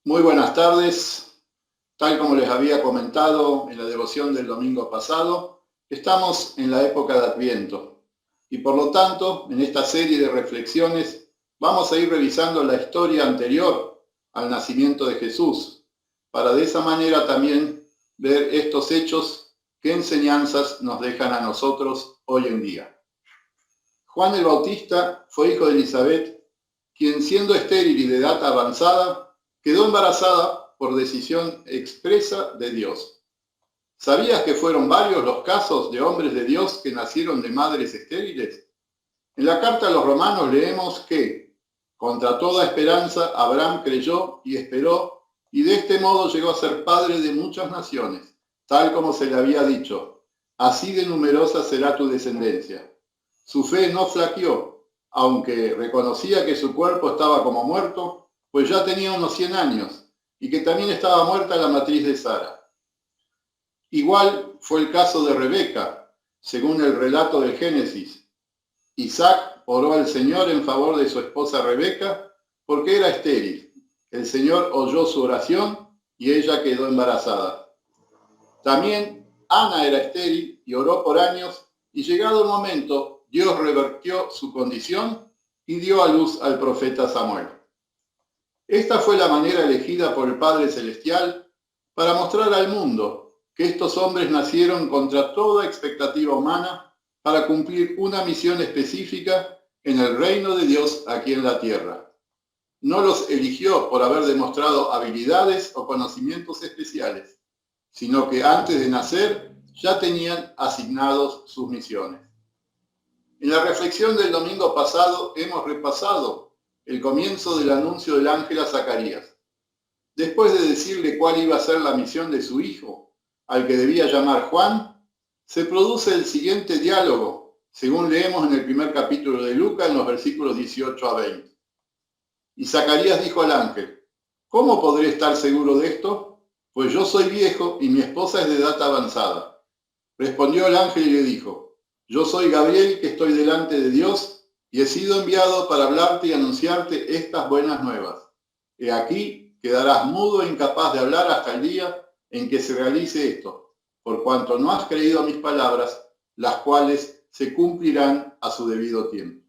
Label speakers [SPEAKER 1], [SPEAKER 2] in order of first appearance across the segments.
[SPEAKER 1] Muy buenas tardes. Tal como les había comentado en la devoción del domingo pasado, estamos en la época de Adviento y por lo tanto, en esta serie de reflexiones vamos a ir revisando la historia anterior al nacimiento de Jesús, para de esa manera también ver estos hechos, qué enseñanzas nos dejan a nosotros hoy en día. Juan el Bautista fue hijo de Elizabeth, quien siendo estéril y de edad avanzada, quedó embarazada por decisión expresa de Dios. ¿Sabías que fueron varios los casos de hombres de Dios que nacieron de madres estériles? En la carta a los Romanos leemos que, contra toda esperanza, Abraham creyó y esperó, y de este modo llegó a ser padre de muchas naciones, tal como se le había dicho: así de numerosa será tu descendencia. Su fe no flaqueó, aunque reconocía que su cuerpo estaba como muerto, pues ya tenía unos 100 años, y que también estaba muerta la matriz de Sara. Igual fue el caso de Rebeca, según el relato del Génesis. Isaac oró al Señor en favor de su esposa Rebeca porque era estéril. El Señor oyó su oración y ella quedó embarazada. También Ana era estéril y oró por años, y llegado el momento, Dios revertió su condición y dio a luz al profeta Samuel. Esta fue la manera elegida por el Padre Celestial para mostrar al mundo que estos hombres nacieron contra toda expectativa humana para cumplir una misión específica en el reino de Dios aquí en la tierra. No los eligió por haber demostrado habilidades o conocimientos especiales, sino que antes de nacer ya tenían asignados sus misiones. En la reflexión del domingo pasado hemos repasado el comienzo del anuncio del ángel a Zacarías. Después de decirle cuál iba a ser la misión de su hijo, al que debía llamar Juan, se produce el siguiente diálogo, según leemos en el primer capítulo de Lucas, en los versículos 18 a 20. Y Zacarías dijo al ángel: ¿cómo podré estar seguro de esto? Pues yo soy viejo y mi esposa es de edad avanzada. Respondió el ángel y le dijo: yo soy Gabriel, que estoy delante de Dios, y he sido enviado para hablarte y anunciarte estas buenas nuevas. He aquí, quedarás mudo e incapaz de hablar hasta el día en que se realice esto, por cuanto no has creído a mis palabras, las cuales se cumplirán a su debido tiempo.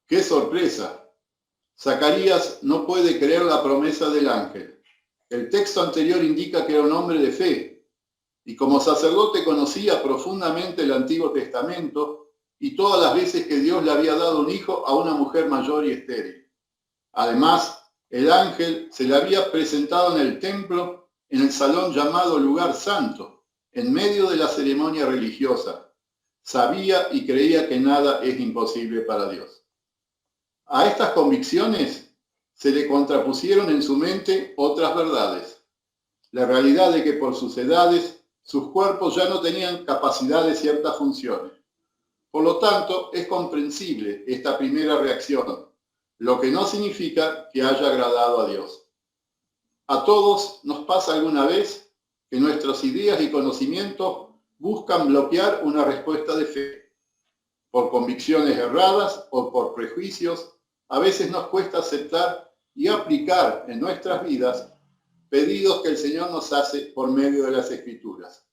[SPEAKER 1] ¡Qué sorpresa! Zacarías no puede creer la promesa del ángel. El texto anterior indica que era un hombre de fe, y como sacerdote conocía profundamente el Antiguo Testamento y todas las veces que Dios le había dado un hijo a una mujer mayor y estéril. Además, el ángel se le había presentado en el templo, en el salón llamado Lugar Santo, en medio de la ceremonia religiosa. Sabía y creía que nada es imposible para Dios. A estas convicciones se le contrapusieron en su mente otras verdades. La realidad de que por sus edades sus cuerpos ya no tenían capacidad de ciertas funciones. Por lo tanto, es comprensible esta primera reacción, lo que no significa que haya agradado a Dios. A todos nos pasa alguna vez que nuestras ideas y conocimientos buscan bloquear una respuesta de fe. Por convicciones erradas o por prejuicios, a veces nos cuesta aceptar y aplicar en nuestras vidas pedidos que el Señor nos hace por medio de las Escrituras.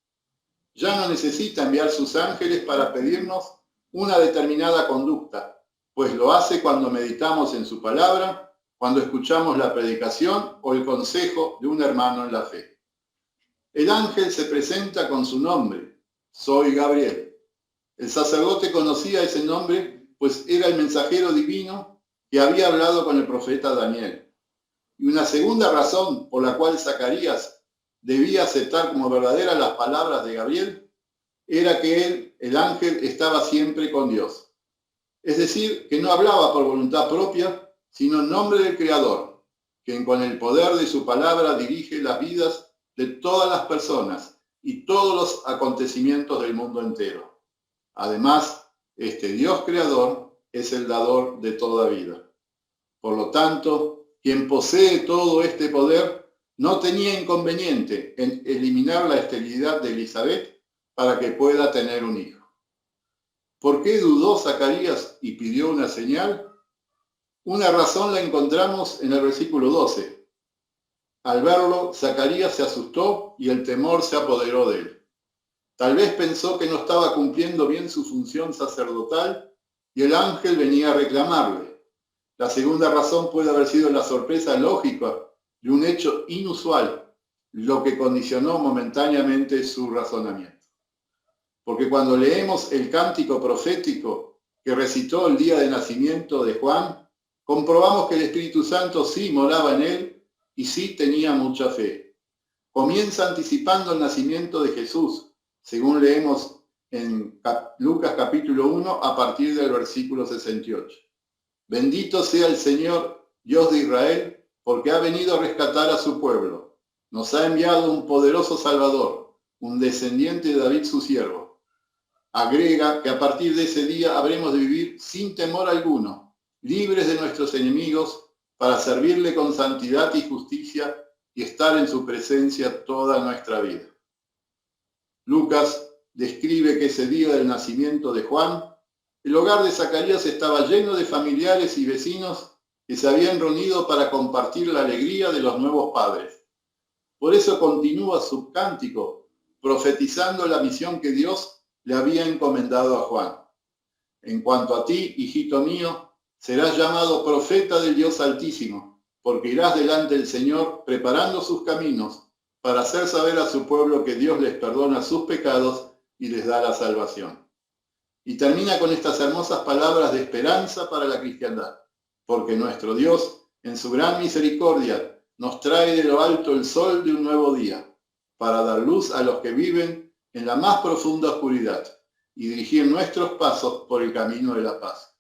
[SPEAKER 1] Ya no necesita enviar sus ángeles para pedirnos una determinada conducta, pues lo hace cuando meditamos en su palabra, cuando escuchamos la predicación o el consejo de un hermano en la fe. El ángel se presenta con su nombre: soy Gabriel. El sacerdote conocía ese nombre, pues era el mensajero divino que había hablado con el profeta Daniel. Y una segunda razón por la cual Zacarías debía aceptar como verdaderas las palabras de Gabriel era que él, el ángel, estaba siempre con Dios. Es decir, que no hablaba por voluntad propia, sino en nombre del Creador, quien con el poder de su palabra dirige las vidas de todas las personas y todos los acontecimientos del mundo entero. Además, este Dios creador es el dador de toda vida. Por lo tanto, quien posee todo este poder no tenía inconveniente en eliminar la esterilidad de Elizabeth para que pueda tener un hijo. ¿Por qué dudó Zacarías y pidió una señal? Una razón la encontramos en el versículo 12. Al verlo, Zacarías se asustó y el temor se apoderó de él. Tal vez pensó que no estaba cumpliendo bien su función sacerdotal y el ángel venía a reclamarle. La segunda razón puede haber sido la sorpresa lógica de un hecho inusual, lo que condicionó momentáneamente su razonamiento. Porque cuando leemos el cántico profético que recitó el día de nacimiento de Juan, comprobamos que el Espíritu Santo sí moraba en él y sí tenía mucha fe. Comienza anticipando el nacimiento de Jesús, según leemos en Lucas capítulo 1 a partir del versículo 68. Bendito sea el Señor, Dios de Israel, porque ha venido a rescatar a su pueblo. Nos ha enviado un poderoso Salvador, un descendiente de David su siervo. Agrega que a partir de ese día habremos de vivir sin temor alguno, libres de nuestros enemigos, para servirle con santidad y justicia y estar en su presencia toda nuestra vida. Lucas describe que ese día del nacimiento de Juan, el hogar de Zacarías estaba lleno de familiares y vecinos que se habían reunido para compartir la alegría de los nuevos padres. Por eso continúa su cántico, profetizando la misión que Dios le había encomendado a Juan. En cuanto a ti, hijito mío, serás llamado profeta del Dios Altísimo, porque irás delante del Señor preparando sus caminos para hacer saber a su pueblo que Dios les perdona sus pecados y les da la salvación. Y termina con estas hermosas palabras de esperanza para la cristiandad, porque nuestro Dios, en su gran misericordia, nos trae de lo alto el sol de un nuevo día, para dar luz a los que viven en la más profunda oscuridad y dirigir nuestros pasos por el camino de la paz.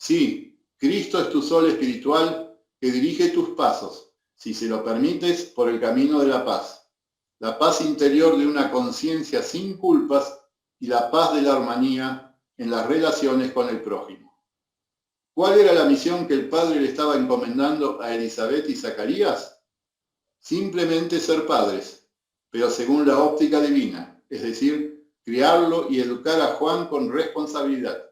[SPEAKER 1] Sí, Cristo es tu sol espiritual que dirige tus pasos, si se lo permites, por el camino de la paz interior de una conciencia sin culpas y la paz de la armonía en las relaciones con el prójimo. ¿Cuál era la misión que el Padre le estaba encomendando a Elizabeth y Zacarías? Simplemente ser padres, pero según la óptica divina, es decir, criarlo y educar a Juan con responsabilidad.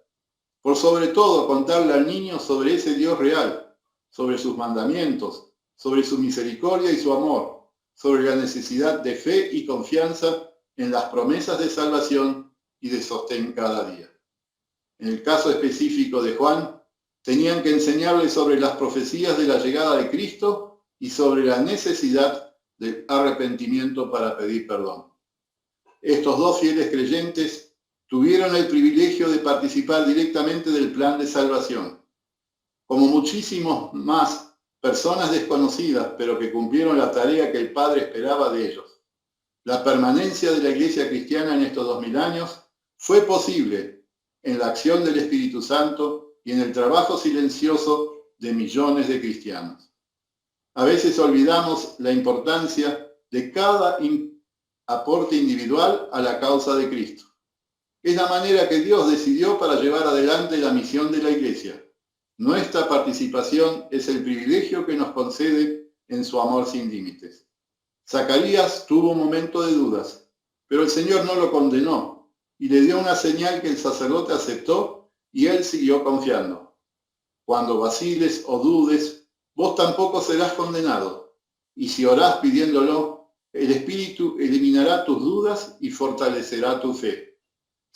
[SPEAKER 1] Por sobre todo, contarle al niño sobre ese Dios real, sobre sus mandamientos, sobre su misericordia y su amor, sobre la necesidad de fe y confianza en las promesas de salvación y de sostén cada día. En el caso específico de Juan, tenían que enseñarle sobre las profecías de la llegada de Cristo y sobre la necesidad del arrepentimiento para pedir perdón. Estos dos fieles creyentes tuvieron el privilegio de participar directamente del plan de salvación. Como muchísimos más personas desconocidas, pero que cumplieron la tarea que el Padre esperaba de ellos. La permanencia de la Iglesia cristiana en estos 2000 años fue posible en la acción del Espíritu Santo y en el trabajo silencioso de millones de cristianos. A veces olvidamos la importancia de cada aporte individual a la causa de Cristo. Es la manera que Dios decidió para llevar adelante la misión de la Iglesia. Nuestra participación es el privilegio que nos concede en su amor sin límites. Zacarías tuvo un momento de dudas, pero el Señor no lo condenó y le dio una señal que el sacerdote aceptó y él siguió confiando. Cuando vaciles o dudes, vos tampoco serás condenado, y si orás pidiéndolo, el Espíritu eliminará tus dudas y fortalecerá tu fe.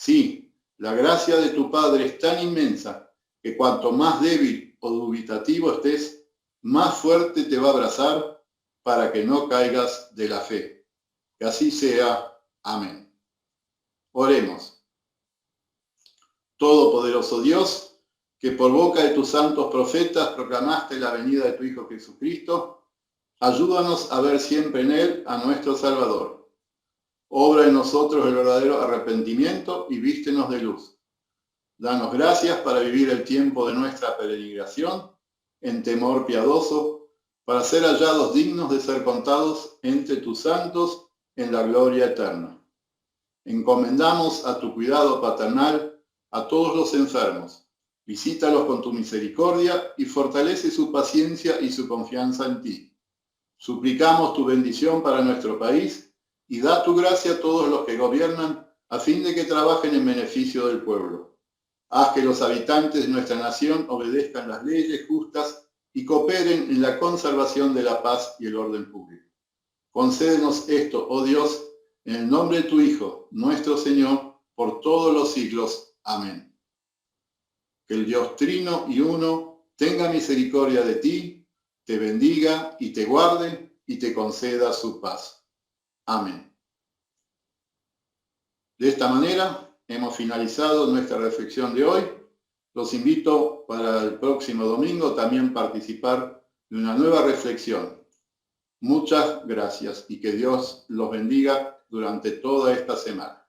[SPEAKER 1] Sí, la gracia de tu Padre es tan inmensa que cuanto más débil o dubitativo estés, más fuerte te va a abrazar para que no caigas de la fe. Que así sea. Amén. Oremos. Todopoderoso Dios, que por boca de tus santos profetas proclamaste la venida de tu Hijo Jesucristo, ayúdanos a ver siempre en Él a nuestro Salvador. Obra en nosotros el verdadero arrepentimiento y vístenos de luz. Danos gracias para vivir el tiempo de nuestra peregrinación en temor piadoso, para ser hallados dignos de ser contados entre tus santos en la gloria eterna. Encomendamos a tu cuidado paternal a todos los enfermos. Visítalos con tu misericordia y fortalece su paciencia y su confianza en ti. Suplicamos tu bendición para nuestro país y da tu gracia a todos los que gobiernan a fin de que trabajen en beneficio del pueblo. Haz que los habitantes de nuestra nación obedezcan las leyes justas y cooperen en la conservación de la paz y el orden público. Concédenos esto, oh Dios, en el nombre de tu Hijo, nuestro Señor, por todos los siglos. Amén. Que el Dios Trino y Uno tenga misericordia de ti, te bendiga y te guarde y te conceda su paz. Amén. De esta manera hemos finalizado nuestra reflexión de hoy. Los invito para el próximo domingo también participar de una nueva reflexión. Muchas gracias y que Dios los bendiga durante toda esta semana.